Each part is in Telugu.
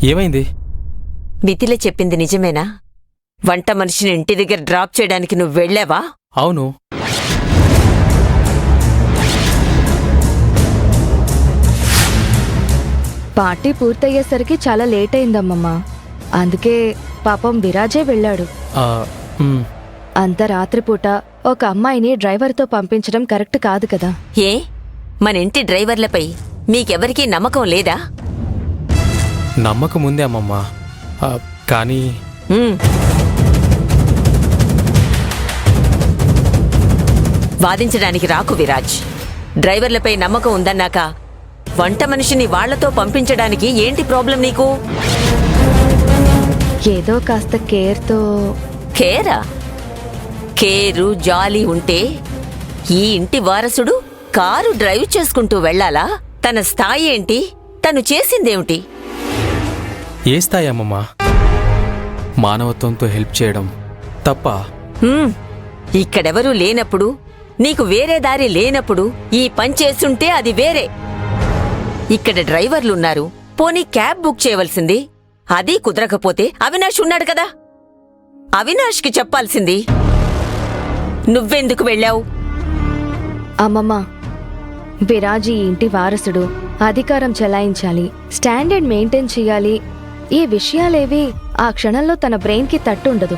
ఏమైంది? మిథిల చెప్పింది నిజమేనా? వంట మనిషిని ఇంటి దగ్గర డ్రాప్ చేయడానికి నువ్వు వెళ్ళావా? అవును. పార్టీ పూర్తయ్యేసరికి చాలా లేట్ అయిందమ్మమ్మా. అందుకే పాపం విరాజే వెళ్ళాడు. అంత రాత్రిపూట ఒక అమ్మాయిని డ్రైవర్తో పంపించడం కరెక్ట్ కాదు కదా. ఏ మన ఇంటి డ్రైవర్లపై మీకెవరికీ నమ్మకం లేదా? నమ్మకం ఉంది అమ్మమ్మా, కానీ వాదించడానికి రాకు విరాజ్. డ్రైవర్లపై నమ్మకం ఉందన్నాక వంట మనిషిని వాళ్లతో పంపించడానికి ఏంటి ప్రాబ్లం నీకు? ఏదో కాస్త కేర్తో. కేరా? కేరు జాలి ఉంటే ఈ ఇంటి వారసుడు కారు డ్రైవ్ చేసుకుంటూ వెళ్లాలా? తన స్థాయి ఏంటి? తను చేసిందేమిటి? ఏ స్థాయి అమ్మమ్మా? మానవత్వంతో హెల్ప్ చేయడం తప్ప? ఇక్కడెవరూ లేనప్పుడు, నీకు వేరే దారి లేనప్పుడు ఈ పని చేస్తుంటే అది వేరే. ఇక్కడ డ్రైవర్లున్నారు, పోనీ క్యాబ్ బుక్ చేయవలసింది. అది కుదరకపోతే అవినాష్ ఉన్నాడు కదా, అవినాష్కి చెప్పాల్సింది. నువ్వెందుకు వెళ్ళావు? అమ్మమ్మా, విరాజీ ఇంటి వారసుడు, అధికారం చెలాయించాలి, స్టాండర్డ్ మెయింటైన్ చెయ్యాలి. ఈ విషయాలేవి ఆ క్షణంలో తన బ్రెయిన్కి తట్టుండదు.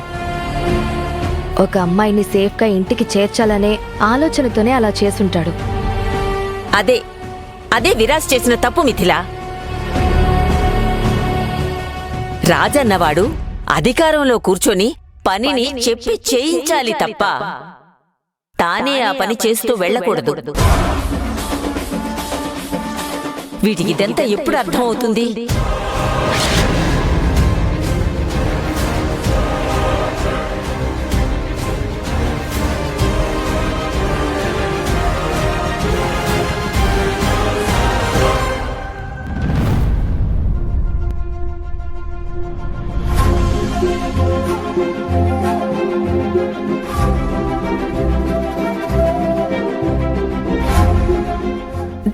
ఒక అమ్మాయిని సేఫ్గా ఇంటికి చేర్చాలనే ఆలోచనతోనే అలా చేసుంటాడు. అదే విరాజ్ చేసిన తప్పు మిథిల. రాజన్నవాడు అధికారంలో కూర్చొని పనిని చెప్పి చేయించాలి తప్ప తానే ఆ పని చేస్తూ వెళ్ళకూడదు. వీటికిదంతా ఎప్పుడు అర్థమవుతుంది?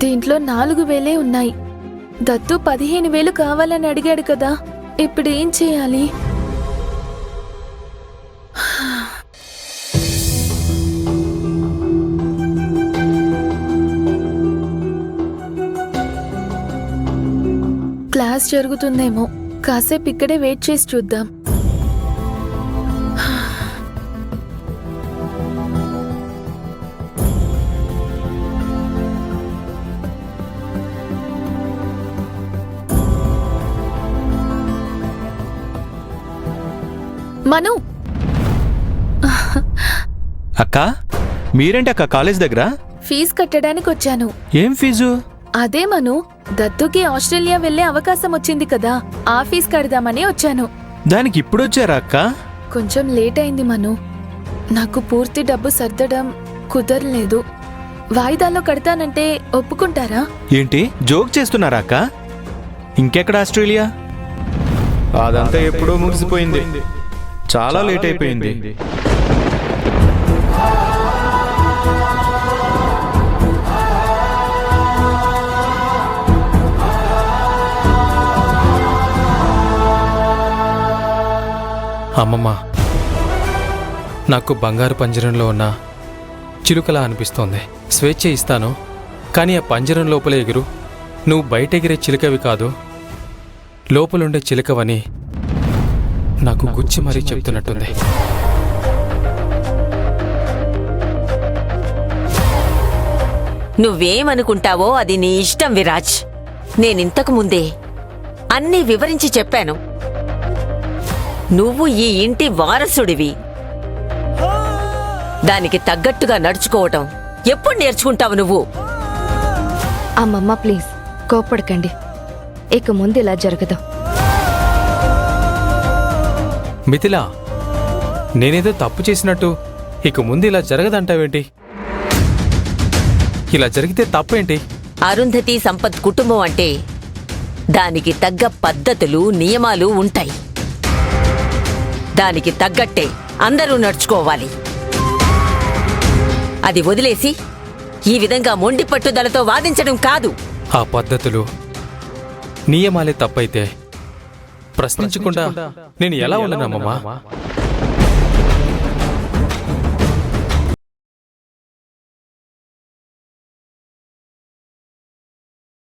దీంట్లో 4,000 ఉన్నాయి. దత్తు 15,000 కావాలని అడిగాడు కదా, ఇప్పుడు ఏం చేయాలి? క్లాస్ జరుగుతుందేమో, కాసేపు ఇక్కడే వెయిట్ చేసి చూద్దాం. మను, అక్కా, మీరేంటి అక్క కాలేజ్ దగ్గర? ఫీజు కట్టడానికి వచ్చాను. ఏం ఫీజు? అదే మను, దత్తుకి ఆస్ట్రేలియా వెళ్లే అవకాశం వచ్చింది కదా, ఆ ఫీజు కడదామని వచ్చాను. దానికి ఇప్పుడు వచ్చారా అక్క? కొంచెం లేట్ అయింది మను. నాకు పూర్తి డబ్బు సర్దడం కుదరలేదు. వాయిదాల్లో కడతానంటే ఒప్పుకుంటారా? ఏంటి జోక్ చేస్తున్నారా అక్క? ఇంకెక్కడ ఆస్ట్రేలియా? అదంతా ఎప్పుడూ ముగిసిపోయింది. చాలా లేట్ అయిపోయింది. అమ్మమ్మ, నాకు బంగారు పంజరంలో ఉన్న చిలుకలా అనిపిస్తోంది. స్వేచ్ఛ ఇస్తాను, కానీ ఆ పంజరం లోపల ఎగురు. నువ్వు బయట ఎగిరే చిలుకవి కాదు, లోపలుండే చిలుకవని నాకు గుచ్చి మరీ చెప్తున్నట్టుంది. నువ్వేమనుకుంటావో అది నీ ఇష్టం విరాజ్. నేనింతకు ముందే అన్నీ వివరించి చెప్పాను. నువ్వు ఈ ఇంటి వారసుడివి. దానికి తగ్గట్టుగా నడుచుకోవటం ఎప్పుడు నేర్చుకుంటావు నువ్వు? అమ్మమ్మ ప్లీజ్ కోప్పడకండి, ఇక ముందు ఇలా జరగదు. మిథిలా, నేనేదో తప్పు చేసినట్టు ఇక ముందు ఇలా జరగదంటావేంటి? ఇలా జరిగితే తప్పేంటి? అరుంధతి సంపత్ కుటుంబం అంటే దానికి తగ్గ పద్ధతులు నియమాలు ఉంటాయి. దానికి తగ్గట్టే అందరూ నడుచుకోవాలి. అది వదిలేసి ఈ విధంగా మొండి పట్టుదలతో వాదించడం కాదు. ఆ పద్ధతులు నియమాలే తప్పైతే ప్రశ్నించకుండా నేను ఎలా ఉండను అమ్మమ్మా?